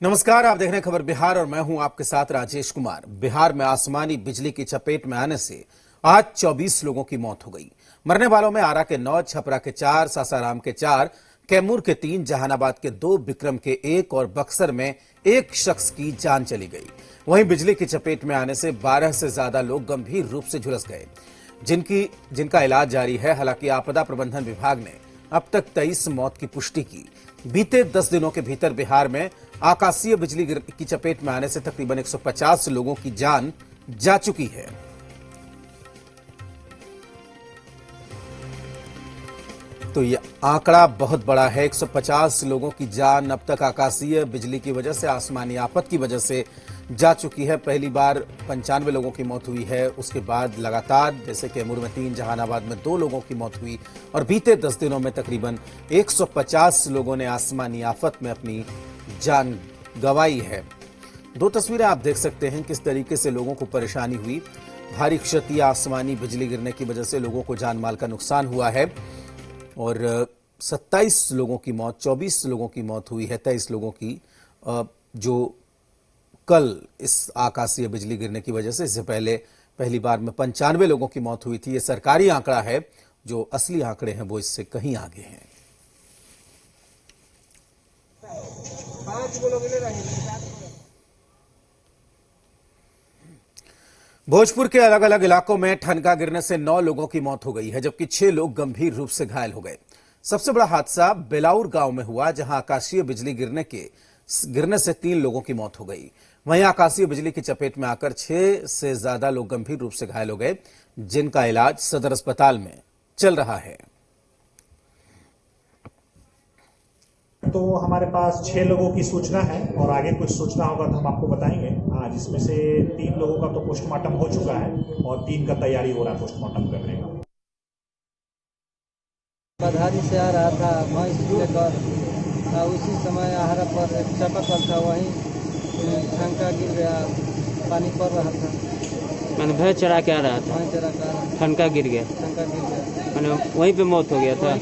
नमस्कार, आप देख रहे हैं खबर बिहार और मैं हूं आपके साथ राजेश कुमार। बिहार में आसमानी बिजली की चपेट में आने से आज 24 लोगों की मौत हो गई। मरने वालों में आरा के 9, छपरा के 4, सासाराम के 4, कैमूर के 3, जहानाबाद के 2, विक्रम के 1 और बक्सर में 1 शख्स की जान चली गई। वहीं बिजली की चपेट में आने से 12 से ज्यादा लोग गंभीर रूप से झुलस गए, जिनका इलाज जारी है। हालांकि आपदा प्रबंधन विभाग ने अब तक 23 मौत की पुष्टि की। बीते 10 दिनों के भीतर बिहार में आकाशीय बिजली की चपेट में आने से तकरीबन 150 लोगों की जान जा चुकी है। तो ये आंकड़ा बहुत बड़ा है। 150 लोगों की जान अब तक आकाशीय बिजली की वजह से, आसमानी आफत की वजह से जा चुकी है। पहली बार 95 लोगों की मौत हुई है। उसके बाद लगातार जैसे कैमूर में 3, जहानाबाद में 2 लोगों की मौत हुई और बीते 10 दिनों में तकरीबन 150 लोगों ने आसमानी आफत में अपनी जान गंवाई है। 2 तस्वीरें आप देख सकते हैं किस तरीके से लोगों को परेशानी हुई। भारी क्षति, आसमानी बिजली गिरने की वजह से लोगों को जान माल का नुकसान हुआ है और 27 लोगों की मौत, 24 लोगों की मौत हुई है, 23 लोगों की जो कल इस आकाशीय बिजली गिरने की वजह से, इससे पहले पहली बार में 95 लोगों की मौत हुई थी। यह सरकारी आंकड़ा है, जो असली आंकड़े हैं वो इससे कहीं आगे हैं। भोजपुर के अलग अलग इलाकों में ठनका गिरने से 9 लोगों की मौत हो गई है, जबकि 6 लोग गंभीर रूप से घायल हो गए। सबसे बड़ा हादसा बेलाउर गांव में हुआ, जहां आकाशीय बिजली गिरने से 3 लोगों की मौत हो गई। वहीं आकाशीय बिजली की चपेट में आकर 6 से ज्यादा लोग गंभीर रूप से घायल हो गए, जिनका इलाज सदर अस्पताल में चल रहा है। तो हमारे पास 6 लोगों की सूचना है और आगे कुछ सूचना होगा तो हम आपको बताएंगे। जिसमें से 3 लोगों का तो पोस्टमार्टम हो चुका है और 3 का तैयारी हो रहा है पोस्टमार्टम करने का। बधारी से आ रहा था भैंस लेकर, उसी समय आहारा पर एक चापाकल था, वहीं ठनका गिर गया, पानी पड़ रहा था। मैंने भैंस चरा के आ रहा था, भैंस चरा कर ठनका गिर गया, मैंने वहीं पे मौत हो गया था।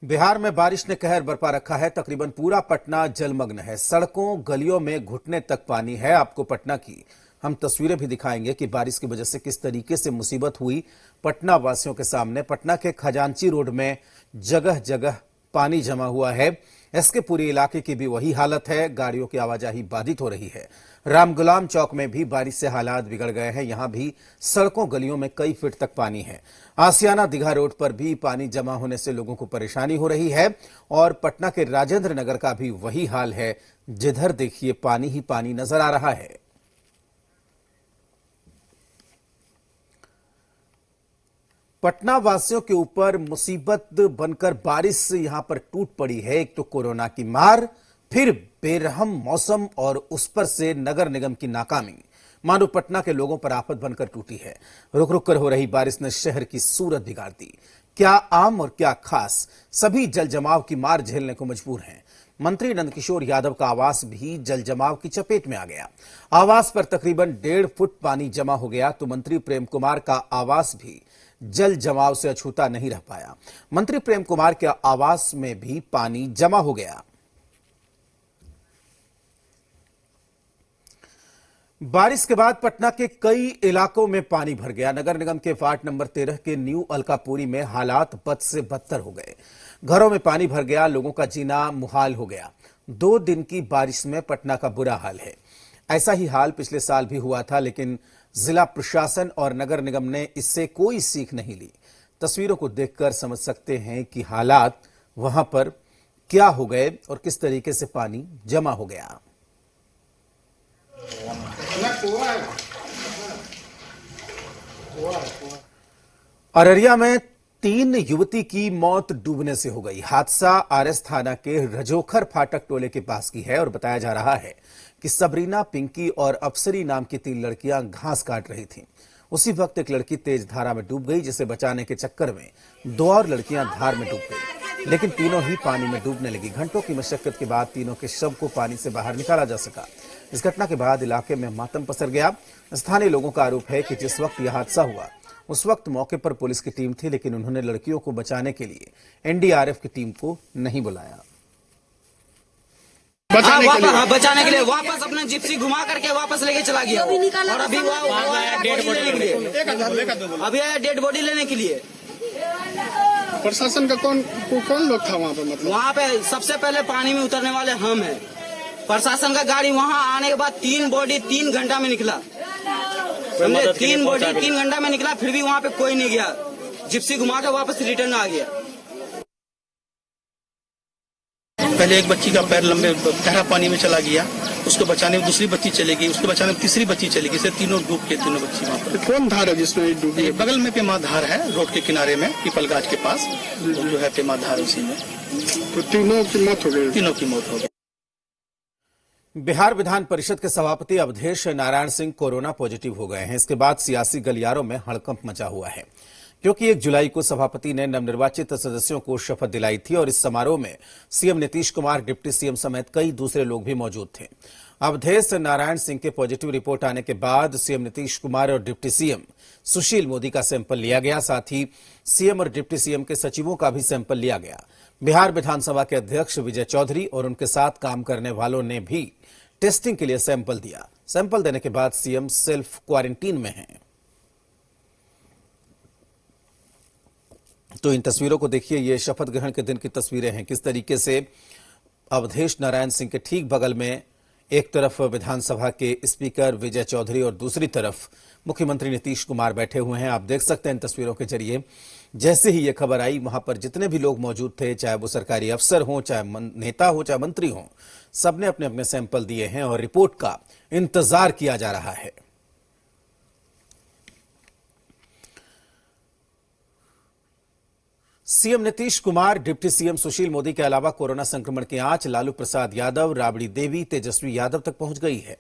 बिहार में बारिश ने कहर बरपा रखा है। तकरीबन पूरा पटना जलमग्न है। सड़कों गलियों में घुटने तक पानी है। आपको पटना की हम तस्वीरें भी दिखाएंगे कि बारिश की वजह से किस तरीके से मुसीबत हुई पटना वासियों के सामने। पटना के खजांची रोड में जगह जगह पानी जमा हुआ है। इसके पूरे इलाके की भी वही हालत है। गाड़ियों की आवाजाही बाधित हो रही है। रामगुलाम चौक में भी बारिश से हालात बिगड़ गए हैं। यहां भी सड़कों गलियों में कई फीट तक पानी है। आसियाना दीघा रोड पर भी पानी जमा होने से लोगों को परेशानी हो रही है और पटना के राजेंद्र नगर का भी वही हाल है। जिधर देखिए पानी ही पानी नजर आ रहा है। पटना वासियों के ऊपर मुसीबत बनकर बारिश यहां पर टूट पड़ी है। एक तो कोरोना की मार, फिर बेरहम मौसम और उस पर से नगर निगम की नाकामी। मानो पटना के लोगों पर आफत बनकर टूटी है। रुक रुक कर हो रही बारिश ने शहर की सूरत बिगाड़ दी। क्या आम और क्या खास, सभी जल जमाव की मार झेलने को मजबूर हैं। मंत्री नंदकिशोर यादव का आवास भी जल जमाव की चपेट में आ गया। आवास पर तकरीबन 1.5 फुट पानी जमा हो गया तो मंत्री प्रेम कुमार का आवास भी जल जमाव से अछूता नहीं रह पाया। मंत्री प्रेम कुमार के आवास में भी पानी जमा हो गया। बारिश के बाद पटना के कई इलाकों में पानी भर गया। नगर निगम के वार्ड नंबर 13 के न्यू अलकापुरी में हालात बद से बदतर हो गए। घरों में पानी भर गया, लोगों का जीना मुहाल हो गया। 2 दिन की बारिश में पटना का बुरा हाल है। ऐसा ही हाल पिछले साल भी हुआ था, लेकिन जिला प्रशासन और नगर निगम ने इससे कोई सीख नहीं ली। तस्वीरों को देखकर समझ सकते हैं कि हालात वहां पर क्या हो गए और किस तरीके से पानी जमा हो गया। अररिया में 3 युवती की मौत डूबने से हो गई। हादसा आरएस थाना के रजोखर फाटक टोले के पास की है और बताया जा रहा है कि सबरीना, पिंकी और अप्सरी नाम की 3 लड़कियां घास काट रही थीं। उसी वक्त एक लड़की तेज धारा में डूब गई, जिसे बचाने के चक्कर में 2 और लड़कियां धार में डूब गई, लेकिन तीनों ही पानी में डूबने लगी। घंटों की मशक्कत के बाद तीनों के शव को पानी से बाहर निकाला जा सका। इस घटना के बाद इलाके में मातम पसर गया। स्थानीय लोगों का आरोप है कि जिस वक्त यह हादसा हुआ उस वक्त मौके पर पुलिस की टीम थी, लेकिन उन्होंने लड़कियों को बचाने के लिए एनडीआरएफ की टीम को नहीं बुलाया। बचाने के लिए। हाँ, बचाने के लिए वापस अपना जिप्सी घुमा करके वापस लेके चला गया वो। और अभी वो आया डेड बॉडी लेने के लिए, अभी आया डेड बॉडी लेने के लिए। प्रशासन का कौन लोग था वहाँ पे? मतलब वहाँ पे सबसे पहले पानी में उतरने वाले हम हैं। प्रशासन का गाड़ी वहाँ आने के बाद 3 बॉडी 3 घंटा में निकला, समझे? 3 बॉडी 3 घंटा में निकला, फिर भी वहाँ पे कोई नहीं गया। जिप्सी घुमा के वापस रिटर्न आ गया। पहले एक बच्ची का पैर लंबे गहरा पानी में चला गया, उसको बचाने में दूसरी बच्ची चली गई, उसको बचाने में तीसरी बच्ची चली गई, इससे तीनों डूब के तीनों बच्ची वहाँ पर। कौन धार है जिसमें डूबी है? बगल में पेमा धार है, रोड के किनारे में पीपल गाछ के पास जो है पेमा धार, उसी में तो तीनों की मौत हो गई। तीनों की मौत हो गई। बिहार विधान परिषद के सभापति अवधेश नारायण सिंह कोरोना पॉजिटिव हो गए हैं। इसके बाद सियासी गलियारों में हड़कंप मचा हुआ है, क्योंकि 1 जुलाई को सभापति ने नवनिर्वाचित सदस्यों को शपथ दिलाई थी और इस समारोह में CM Nitish Kumar, deputy CM समेत कई दूसरे लोग भी मौजूद थे। अवधेश नारायण सिंह के पॉजिटिव रिपोर्ट आने के बाद सीएम नीतीश कुमार और डिप्टी सीएम सुशील मोदी का सैंपल लिया गया, साथ ही सीएम और डिप्टी सीएम के सचिवों का भी सैंपल लिया गया। बिहार विधानसभा के अध्यक्ष विजय चौधरी और उनके साथ काम करने वालों ने भी टेस्टिंग के लिए सैंपल दिया। सैंपल देने के बाद सीएम सेल्फ क्वारंटीन में हैं। तो इन तस्वीरों को देखिए, ये शपथ ग्रहण के दिन की तस्वीरें हैं। किस तरीके से अवधेश नारायण सिंह के ठीक बगल में एक तरफ विधानसभा के स्पीकर विजय चौधरी और दूसरी तरफ मुख्यमंत्री नीतीश कुमार बैठे हुए हैं। आप देख सकते हैं इन तस्वीरों के जरिए। जैसे ही ये खबर आई, वहां पर जितने भी लोग मौजूद थे, चाहे वो सरकारी अफसर हों, चाहे नेता हो, चाहे मंत्री हों, सबने अपने अपने सैंपल दिए हैं और रिपोर्ट का इंतजार किया जा रहा है। CM Nitish Kumar, deputy CM Sushil Modi के अलावा कोरोना संक्रमण की आंच लालू प्रसाद यादव, राबड़ी देवी, तेजस्वी यादव तक पहुंच गई है।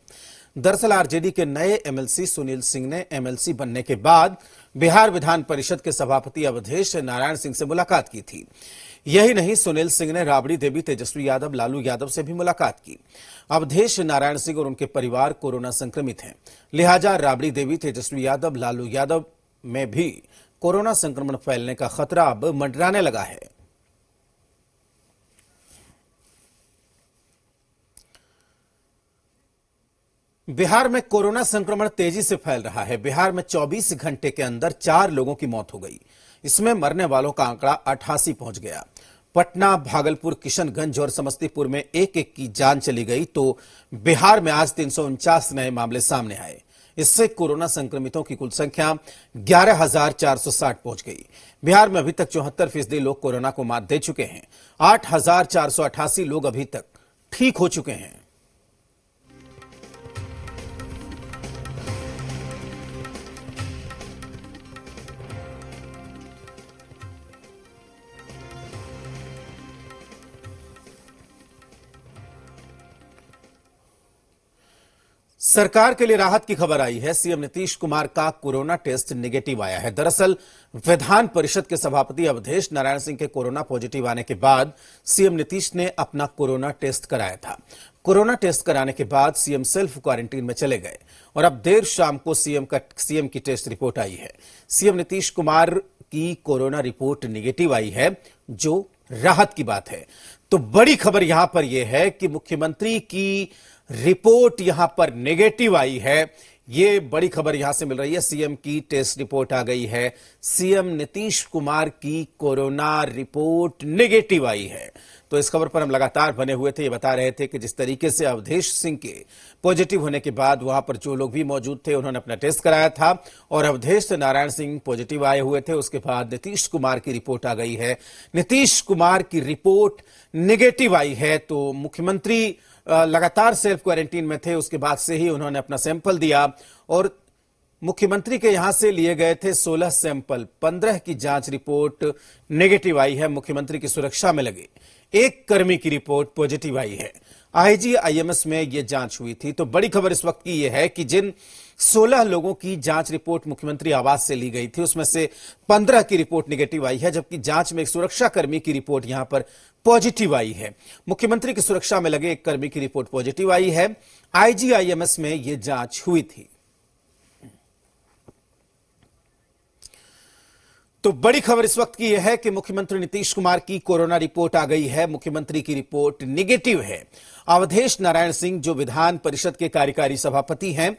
दरअसल आरजेडी के नए एमएलसी सुनील सिंह ने एमएलसी बनने के बाद बिहार विधान परिषद के सभापति अवधेश नारायण सिंह से मुलाकात की थी। यही नहीं, सुनील सिंह ने राबड़ी देवी, तेजस्वी यादव, लालू यादव से भी मुलाकात की। अवधेश नारायण सिंह और उनके परिवार कोरोना संक्रमित हैं, लिहाजा राबड़ी देवी, तेजस्वी यादव, लालू यादव में भी कोरोना संक्रमण फैलने का खतरा अब मंडराने लगा है। बिहार में कोरोना संक्रमण तेजी से फैल रहा है। बिहार में 24 घंटे के अंदर 4 लोगों की मौत हो गई। इसमें मरने वालों का आंकड़ा 88 पहुंच गया। पटना, भागलपुर, किशनगंज और समस्तीपुर में एक की जान चली गई, तो बिहार में आज 349 नए मामले सामने आए। इससे कोरोना संक्रमितों की कुल संख्या 11,460 पहुंच गई। बिहार में अभी तक 74% लोग कोरोना को मात दे चुके हैं। 8,488 लोग अभी तक ठीक हो चुके हैं। सरकार के लिए राहत की खबर आई है। सीएम नीतीश कुमार का कोरोना टेस्ट नेगेटिव आया है। दरअसल विधान परिषद के सभापति अवधेश नारायण सिंह के कोरोना पॉजिटिव आने के बाद सीएम नीतीश ने अपना कोरोना टेस्ट कराया था। कोरोना टेस्ट कराने के बाद सीएम सेल्फ क्वारंटीन में चले गए और अब देर शाम को सीएम की टेस्ट रिपोर्ट आई है। सीएम नीतीश कुमार की कोरोना रिपोर्ट नेगेटिव आई है, जो राहत की बात है। तो बड़ी खबर यहां पर यह है कि मुख्यमंत्री की रिपोर्ट यहां पर नेगेटिव आई है। ये बड़ी खबर यहां से मिल रही है। सीएम की टेस्ट रिपोर्ट आ गई है। सीएम नीतीश कुमार की कोरोना रिपोर्ट नेगेटिव आई है। तो इस खबर पर हम लगातार बने हुए थे। ये बता रहे थे कि जिस तरीके से अवधेश सिंह के पॉजिटिव होने के बाद वहां पर जो लोग भी मौजूद थे, उन्होंने अपना टेस्ट कराया था और अवधेश नारायण सिंह पॉजिटिव आए हुए थे। उसके बाद नीतीश कुमार की रिपोर्ट आ गई है। नीतीश कुमार की रिपोर्ट नेगेटिव आई है, तो मुख्यमंत्री लगातार सेल्फ क्वारंटीन में थे। उसके बाद से ही उन्होंने अपना सैंपल दिया और मुख्यमंत्री के यहां से लिए गए थे 16 सैंपल। 15 की जांच रिपोर्ट नेगेटिव आई है। मुख्यमंत्री की सुरक्षा में लगे एक कर्मी की रिपोर्ट पॉजिटिव आई है। आईजीआईएमएस में यह जांच हुई थी। तो बड़ी खबर इस वक्त की यह है कि जिन 16 लोगों की जांच रिपोर्ट मुख्यमंत्री आवास से ली गई थी, उसमें से 15 की रिपोर्ट नेगेटिव आई है, जबकि जांच में एक सुरक्षा कर्मी की रिपोर्ट यहां पर पॉजिटिव आई है। मुख्यमंत्री की सुरक्षा में लगे एक कर्मी की रिपोर्ट पॉजिटिव आई है। आईजीआईएमएस में यह जांच हुई थी। तो बड़ी खबर इस वक्त की यह है कि मुख्यमंत्री नीतीश कुमार की कोरोना रिपोर्ट आ गई है। मुख्यमंत्री की रिपोर्ट निगेटिव है। अवधेश नारायण सिंह जो विधान परिषद के कार्यकारी सभापति हैं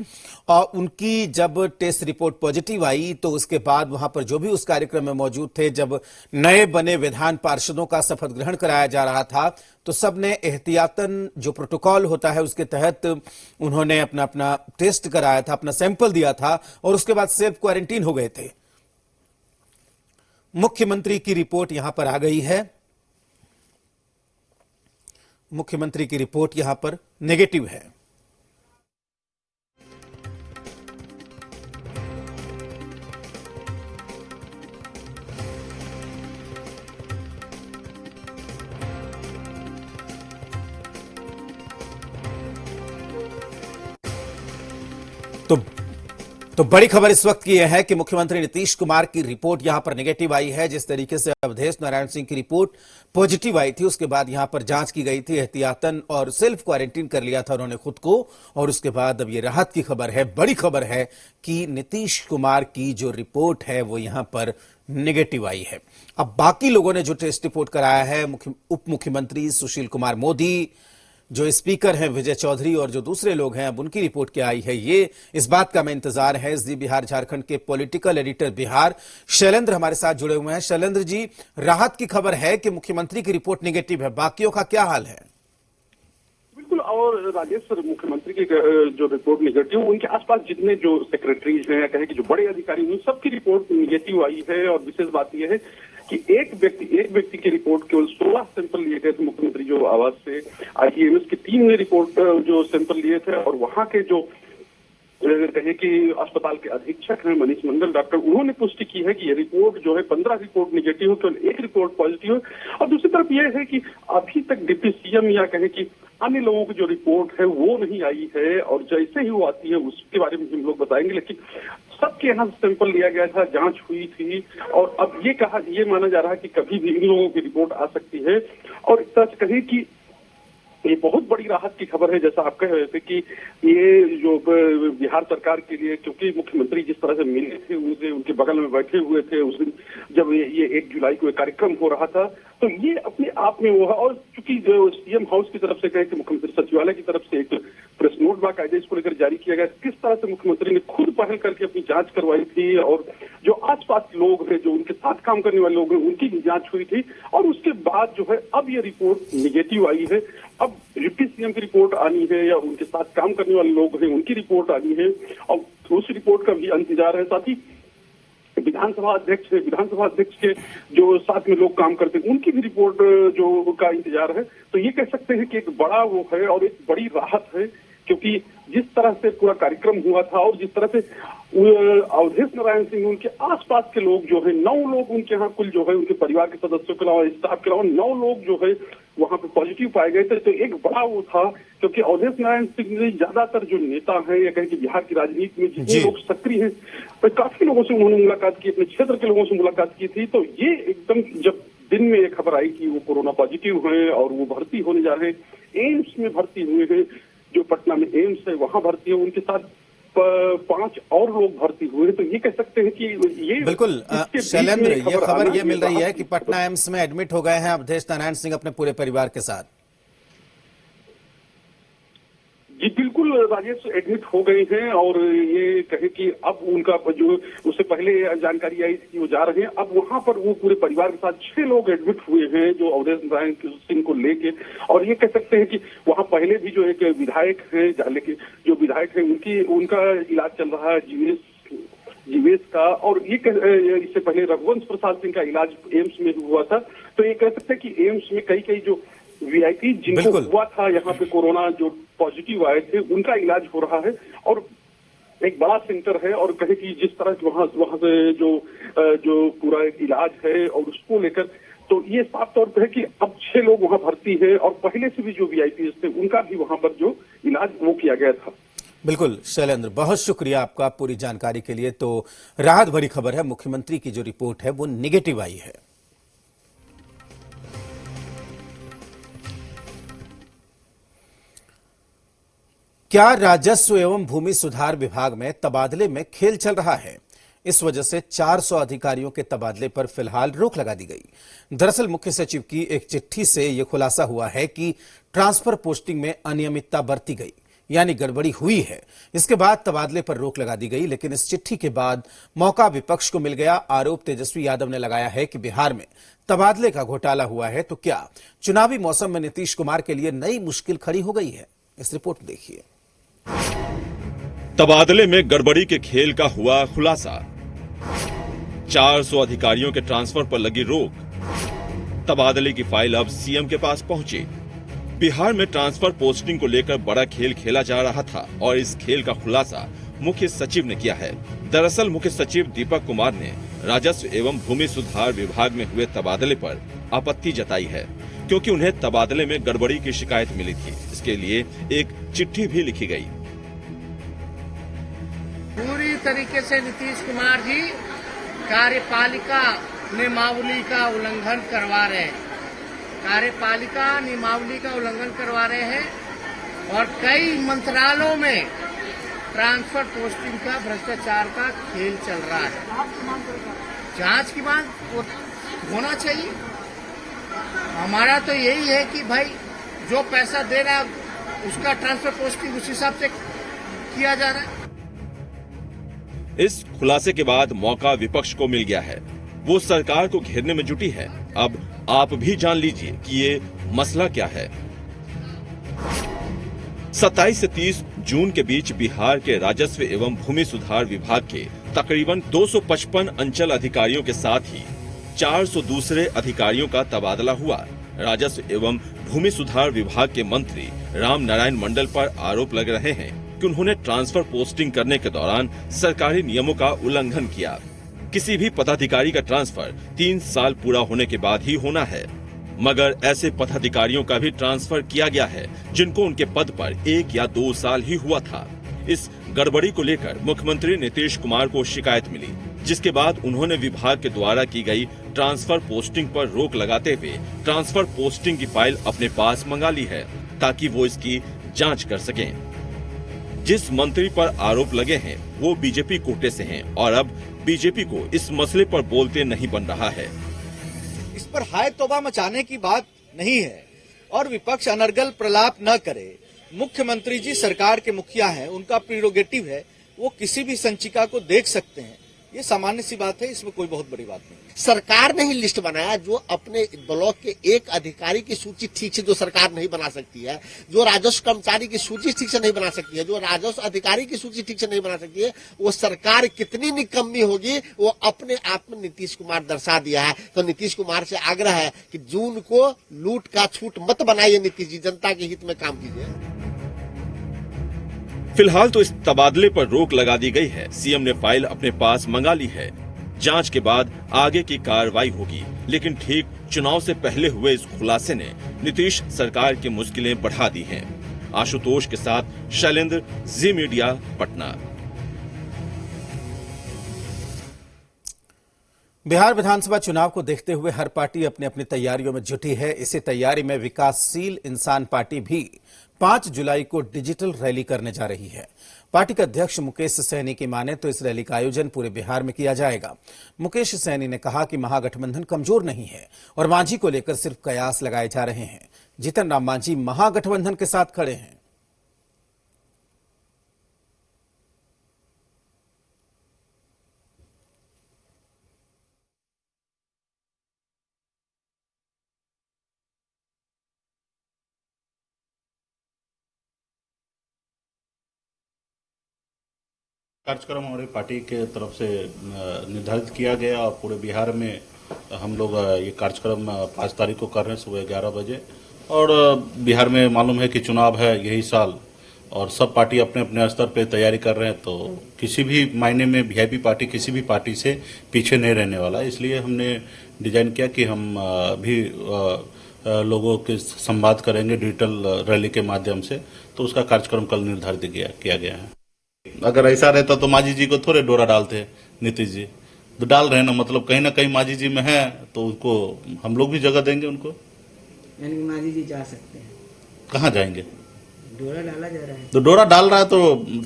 और उनकी जब टेस्ट रिपोर्ट पॉजिटिव आई तो उसके बाद वहां पर जो भी उस कार्यक्रम में मौजूद थे, जब नए बने विधान पार्षदों का शपथ ग्रहण कराया जा रहा था तो सबने एहतियातन जो प्रोटोकॉल होता है उसके तहत उन्होंने अपना अपना टेस्ट कराया था, अपना सैंपल दिया था और उसके बाद सेल्फ क्वारंटीन हो गए थे। मुख्यमंत्री की रिपोर्ट यहां पर आ गई है। मुख्यमंत्री की रिपोर्ट यहां पर नेगेटिव है। तो बड़ी खबर इस वक्त की यह है कि मुख्यमंत्री नीतीश कुमार की रिपोर्ट यहां पर नेगेटिव आई है। जिस तरीके से अवधेश नारायण सिंह की रिपोर्ट पॉजिटिव आई थी उसके बाद यहां पर जांच की गई थी, एहतियातन और सेल्फ क्वारंटीन कर लिया था उन्होंने खुद को, और उसके बाद अब ये राहत की खबर है, बड़ी खबर है कि नीतीश कुमार की जो रिपोर्ट है वो यहां पर नेगेटिव आई है। अब बाकी लोगों ने जो टेस्ट रिपोर्ट कराया है, उप मुख्यमंत्री सुशील कुमार मोदी, जो स्पीकर हैं विजय चौधरी और जो दूसरे लोग हैं, अब उनकी रिपोर्ट क्या आई है, ये इस बात का हमें इंतजार है। जी बिहार झारखंड के पॉलिटिकल एडिटर बिहार शैलेंद्र हमारे साथ जुड़े हुए हैं। शैलेंद्र जी, राहत की खबर है कि मुख्यमंत्री की रिपोर्ट नेगेटिव है, बाकियों का क्या हाल है? बिल्कुल, और राजेश सर, मुख्यमंत्री की जो रिपोर्ट निगेटिव, उनके आसपास जितने जो सेक्रेटरीज हैं, कहें कि जो बड़े अधिकारी हैं, सबकी रिपोर्ट निगेटिव आई है। और विशेष बात यह है कि एक व्यक्ति की रिपोर्ट केवल 16 सैंपल लिए गए थे। मुख्यमंत्री जो आवास से आईएमएस की टीम ने रिपोर्ट जो सैंपल लिए थे और वहां के जो कहे कि अस्पताल के अधीक्षक हैं मनीष मंडल डॉक्टर, उन्होंने पुष्टि की है कि ये रिपोर्ट जो है 15 रिपोर्ट निगेटिव है, केवल एक रिपोर्ट पॉजिटिव है। और दूसरी तरफ यह है कि अभी तक डिप्टी सीएम या कहे कि अन्य लोगों की जो रिपोर्ट है वो नहीं आई है, और जैसे ही वो आती है उसके बारे में हम लोग बताएंगे। लेकिन सबके यहाँ सैंपल लिया गया था, जांच हुई थी, और अब ये माना जा रहा है कि कभी भी इन लोगों की रिपोर्ट आ सकती है। और इस तरह से कहें कि ये बहुत बड़ी राहत की खबर है। जैसा आप कह रहे थे कि ये जो बिहार सरकार के लिए, क्योंकि मुख्यमंत्री जिस तरह से मिले थे उनसे, उनके बगल में बैठे हुए थे उस दिन जब ये 1 जुलाई को एक कार्यक्रम हो रहा था, तो ये अपने आप में वो है। और चूंकि जो सीएम हाउस की तरफ से कहे कि मुख्यमंत्री सचिवालय की तरफ से एक प्रेस नोट बाकायदे इसको लेकर जारी किया गया, किस तरह से मुख्यमंत्री ने खुद पहल करके अपनी जांच करवाई थी, और जो आसपास लोग हैं, जो उनके साथ काम करने वाले लोग हैं, उनकी भी जांच हुई थी। और उसके बाद जो है अब ये रिपोर्ट निगेटिव आई है। अब डिप्टी सीएम की रिपोर्ट आनी है या उनके साथ काम करने वाले लोग हैं उनकी रिपोर्ट आनी है, और उस रिपोर्ट का भी इंतजार है। साथ ही विधानसभा अध्यक्ष के जो साथ में लोग काम करते हैं उनकी भी रिपोर्ट जो का इंतजार है। तो ये कह सकते हैं कि एक बड़ा वो है और एक बड़ी राहत है, क्योंकि जिस तरह से पूरा कार्यक्रम हुआ था और जिस तरह से अवधेश नारायण सिंह, उनके आसपास के लोग जो है 9 लोग उनके यहाँ कुल जो है उनके परिवार के सदस्यों के अलावा, स्टाफ के अलावा 9 लोग जो है वहां पे पॉजिटिव पाए गए थे। तो एक बड़ा वो था, क्योंकि अवधेश नारायण सिंह ने ज्यादातर जो नेता हैं या कहें कि बिहार की राजनीति में जितने लोग सक्रिय हैं, तो काफी लोगों से उन्होंने मुलाकात की, अपने क्षेत्र के लोगों से मुलाकात की थी। तो ये एकदम जब दिन में ये खबर आई कि वो कोरोना पॉजिटिव है और वो भर्ती होने जा रहे हैं, एम्स में भर्ती हुए हैं, जो पटना में एम्स है वहां भर्ती है, उनके साथ 5 और लोग भर्ती हुए, तो ये कह सकते हैं कि ये बिल्कुल शैलेंद्र, ये खबर ये मिल रही है कि पटना एम्स में एडमिट हो गए हैं अवधेश नारायण सिंह अपने पूरे परिवार के साथ। जी बिल्कुल राजेश, एडमिट हो गए हैं। और ये कहे कि अब उनका जो उससे पहले जानकारी आई थी कि वो जा रहे हैं, अब वहां पर वो पूरे परिवार के साथ 6 लोग एडमिट हुए हैं जो अवधेश नारायण सिंह को लेके। और ये कह सकते हैं कि वहां पहले भी जो एक विधायक है, लेकिन जो विधायक है उनका इलाज चल रहा है जीवेश का, और ये इससे पहले रघुवंश प्रसाद सिंह का इलाज एम्स में हुआ था। तो ये कह सकते हैं कि एम्स में कई जो वीआईपी जिनको हुआ था यहाँ पे कोरोना जो पॉजिटिव आए थे, उनका इलाज हो रहा है। और एक बड़ा सेंटर है, और कहे कि जिस तरह वहां से जो पूरा एक इलाज है और उसको लेकर, तो ये साफ तौर पर है कि अब 6 लोग वहां भर्ती है, और पहले से भी जो वीआईपी थे उनका भी वहां पर जो इलाज वो किया गया था। बिल्कुल शैलेंद्र, बहुत शुक्रिया आपका पूरी जानकारी के लिए। तो राहत भरी खबर है, मुख्यमंत्री की जो रिपोर्ट है वो निगेटिव आई है। क्या राजस्व एवं भूमि सुधार विभाग में तबादले में खेल चल रहा है? इस वजह से 400 अधिकारियों के तबादले पर फिलहाल रोक लगा दी गई। दरअसल मुख्य सचिव की एक चिट्ठी से यह खुलासा हुआ है कि ट्रांसफर पोस्टिंग में अनियमितता बरती गई, यानी गड़बड़ी हुई है। इसके बाद तबादले पर रोक लगा दी गई, लेकिन इस चिट्ठी के बाद मौका विपक्ष को मिल गया। आरोप तेजस्वी यादव ने लगाया है कि बिहार में तबादले का घोटाला हुआ है, तो क्या चुनावी मौसम में नीतीश कुमार के लिए नई मुश्किल खड़ी हो गई है? इस रिपोर्ट में देखिए। तबादले में गड़बड़ी के खेल का हुआ खुलासा। 400 अधिकारियों के ट्रांसफर पर लगी रोक। तबादले की फाइल अब सीएम के पास पहुंची। बिहार में ट्रांसफर पोस्टिंग को लेकर बड़ा खेल खेला जा रहा था और इस खेल का खुलासा मुख्य सचिव ने किया है। दरअसल मुख्य सचिव दीपक कुमार ने राजस्व एवं भूमि सुधार विभाग में हुए तबादले पर आपत्ति जताई है, क्योंकि उन्हें तबादले में गड़बड़ी की शिकायत मिली थी। इसके लिए एक चिट्ठी भी लिखी गई। पूरी तरीके से नीतीश कुमार जी कार्यपालिका नियमावली का उल्लंघन करवा रहे हैं। कार्यपालिका नियमावली का उल्लंघन करवा रहे हैं और कई मंत्रालयों में ट्रांसफर पोस्टिंग का भ्रष्टाचार का खेल चल रहा है। जांच की मांग होना चाहिए। हमारा तो यही है कि भाई जो पैसा दे रहा है उसका ट्रांसफर पोस्टिंग उस हिसाब से किया जा रहा है। इस खुलासे के बाद मौका विपक्ष को मिल गया है। वो सरकार को घेरने में जुटी है। अब आप भी जान लीजिए कि ये मसला क्या है। 27 से 30 जून के बीच बिहार के राजस्व एवं भूमि सुधार विभाग के तकरीबन 255 अंचल अधिकारियों के साथ ही 400 दूसरे अधिकारियों का तबादला हुआ। राजस्व एवं भूमि सुधार विभाग के मंत्री राम नारायण मंडल पर आरोप लग रहे हैं कि उन्होंने ट्रांसफर पोस्टिंग करने के दौरान सरकारी नियमों का उल्लंघन किया। किसी भी पदाधिकारी का ट्रांसफर 3 साल पूरा होने के बाद ही होना है, मगर ऐसे पदाधिकारियों का भी ट्रांसफर किया गया है जिनको उनके पद पर 1 या 2 साल ही हुआ था। इस गड़बड़ी को लेकर मुख्यमंत्री नीतीश कुमार को शिकायत मिली, जिसके बाद उन्होंने विभाग के द्वारा की गई ट्रांसफर पोस्टिंग पर रोक लगाते हुए ट्रांसफर पोस्टिंग की फाइल अपने पास मंगा ली है, ताकि वो इसकी जांच कर सकें। जिस मंत्री पर आरोप लगे हैं वो बीजेपी कोटे से हैं और अब बीजेपी को इस मसले पर बोलते नहीं बन रहा है। इस पर हाय तौबा मचाने की बात नहीं है और विपक्ष अनर्गल प्रलाप न करे। मुख्यमंत्री जी सरकार के मुखिया हैं, उनका प्रीरोगेटिव है, वो किसी भी संचिका को देख सकते हैं। ये सामान्य सी बात है, इसमें कोई बहुत बड़ी बात नहीं। सरकार ने ही लिस्ट बनाया। जो अपने ब्लॉक के एक अधिकारी की सूची ठीक से जो सरकार नहीं बना सकती है, जो राजस्व कर्मचारी की सूची ठीक से नहीं बना सकती है, जो राजस्व अधिकारी की सूची ठीक से नहीं बना सकती है, वो सरकार कितनी निकम्मी होगी वो अपने आप में नीतीश कुमार दर्शा दिया है। तो नीतीश कुमार से आग्रह है कि जून को लूट का छूट मत बनाइए। नीतीश जी जनता के हित में काम कीजिए। फिलहाल तो इस तबादले पर रोक लगा दी गई है। सीएम ने फाइल अपने पास मंगा ली है। जांच के बाद आगे की कार्रवाई होगी, लेकिन ठीक चुनाव से पहले हुए इस खुलासे ने नीतीश सरकार की मुश्किलें बढ़ा दी हैं। आशुतोष के साथ शैलेंद्र, जी मीडिया, पटना। बिहार विधानसभा चुनाव को देखते हुए हर पार्टी अपनी अपनी तैयारियों में जुटी है। इसी तैयारी में विकासशील इंसान पार्टी भी 5 जुलाई को डिजिटल रैली करने जा रही है। पार्टी के अध्यक्ष मुकेश सहनी की माने तो इस रैली का आयोजन पूरे बिहार में किया जाएगा। मुकेश सहनी ने कहा कि महागठबंधन कमजोर नहीं है और मांझी को लेकर सिर्फ कयास लगाए जा रहे हैं। जीतन राम मांझी महागठबंधन के साथ खड़े हैं। कार्यक्रम हमारी पार्टी के तरफ से निर्धारित किया गया और पूरे बिहार में हम लोग ये कार्यक्रम 5 तारीख को कर रहे हैं सुबह 11 बजे। और बिहार में मालूम है कि चुनाव है यही साल और सब पार्टी अपने अपने स्तर पे तैयारी कर रहे हैं, तो किसी भी मायने में वीआईपी पार्टी किसी भी पार्टी से पीछे नहीं रहने वाला। इसलिए हमने डिजाइन किया कि हम भी लोगों के संवाद करेंगे डिजिटल रैली के माध्यम से, तो उसका कार्यक्रम कल निर्धारित किया गया है। अगर ऐसा रहता तो मांझी जी को थोड़े डोरा डालते नीतीश जी, तो डाल रहे हैं ना, मतलब कहीं ना कहीं मांझी जी में है तो उनको हम लोग भी जगह देंगे उनको। यानी मांझी जी जा सकते हैं, कहाँ जाएंगे? डोरा डाला जा रहा है तो डोरा डाल रहा है तो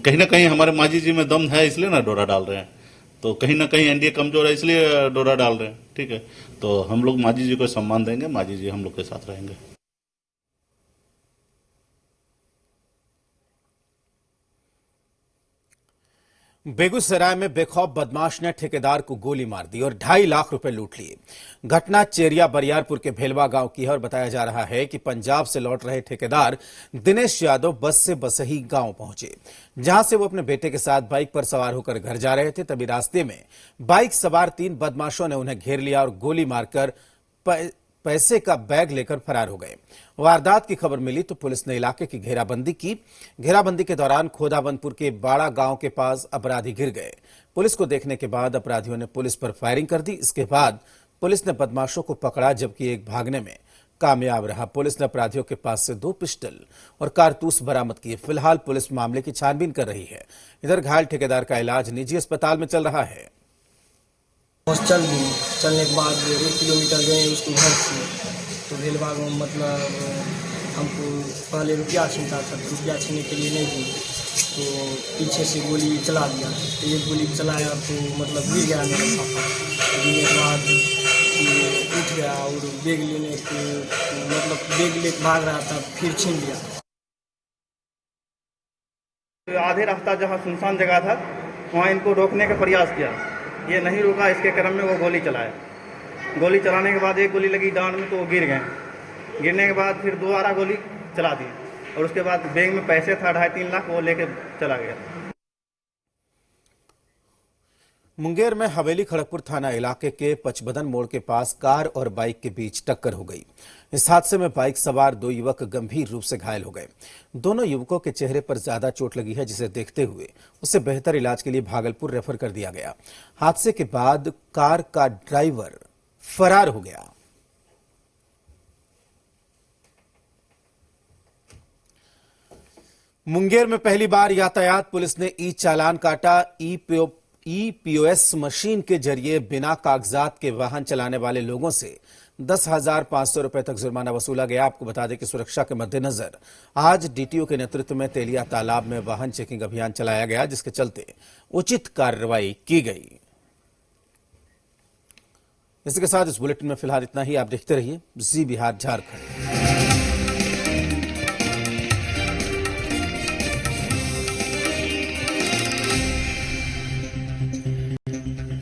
कहीं ना कहीं हमारे मांझी जी में दम है, इसलिए ना डोरा डाल रहे हैं। तो कहीं ना कहीं एनडीए कमजोर है, इसलिए डोरा डाल रहे हैं। ठीक है, तो हम लोग मांझी जी को सम्मान देंगे, मांझी जी हम लोग के साथ रहेंगे। बेगूसराय में बेखौफ बदमाश ने ठेकेदार को गोली मार दी और 2.5 लाख रुपए लूट लिए। घटना चेरिया बरियारपुर के भेलवा गांव की है और बताया जा रहा है कि पंजाब से लौट रहे ठेकेदार दिनेश यादव बस से बसही गांव पहुंचे, जहां से वो अपने बेटे के साथ बाइक पर सवार होकर घर जा रहे थे। तभी रास्ते में बाइक सवार 3 बदमाशों ने उन्हें घेर लिया और गोली मारकर पैसे का बैग लेकर फरार हो गए। वारदात की खबर मिली तो पुलिस ने इलाके की घेराबंदी की। घेराबंदी के दौरान खोदावनपुर के बाड़ा गांव के पास अपराधी गिर गए। पुलिस को देखने के बाद अपराधियों ने पुलिस पर फायरिंग कर दी। इसके बाद पुलिस ने बदमाशों को पकड़ा, जबकि एक भागने में कामयाब रहा। पुलिस ने अपराधियों के पास से 2 पिस्टल और कारतूस बरामद किए। फिलहाल पुलिस मामले की छानबीन कर रही है। इधर घायल ठेकेदार का इलाज निजी अस्पताल में चल रहा है। चलने के बाद 1 किलोमीटर गए उसको घर से, तो भेलवा में मतलब हमको पहले रुपया छीनता था, तो रुपया छीनने के लिए नहीं दी, तो पीछे से गोली चला दिया। तो एक गोली चलाया तो मतलब गिर गया मेरा पापा। गिरने के बाद उठ गया और बैग लेने के मतलब बैग लेके भाग रहा था, फिर छीन लिया। आधे रास्ता जहाँ सुनसान जगह था वहाँ इनको रोकने का प्रयास किया, ये नहीं रुका। इसके क्रम में वो गोली चलाया। गोली चलाने के बाद एक गोली लगी डांड में तो वो गिर गए। गिरने के बाद फिर दोबारा गोली चला दी और उसके बाद बैग में पैसे था 2.5-3 लाख, वो लेके चला गया। मुंगेर में हवेली खड़गपुर थाना इलाके के पचबदन मोड़ के पास कार और बाइक के बीच टक्कर हो गई। इस हादसे में बाइक सवार 2 युवक गंभीर रूप से घायल हो गए। दोनों युवकों के चेहरे पर ज्यादा चोट लगी है, जिसे देखते हुए उसे बेहतर इलाज के लिए भागलपुर रेफर कर दिया गया। हादसे के बाद कार का ड्राइवर फरार हो गया। मुंगेर में पहली बार यातायात पुलिस ने ई चालान काटा। POS मशीन के जरिए बिना कागजात के वाहन चलाने वाले लोगों से 10,500 रुपए तक जुर्माना वसूला गया। आपको बता दें कि सुरक्षा के मद्देनजर आज DTO के नेतृत्व में तेलिया तालाब में वाहन चेकिंग अभियान चलाया गया, जिसके चलते उचित कार्रवाई की गई। इसी के साथ इस बुलेटिन में फिलहाल इतना ही। आप देखते रहिए जी बिहार झारखंड।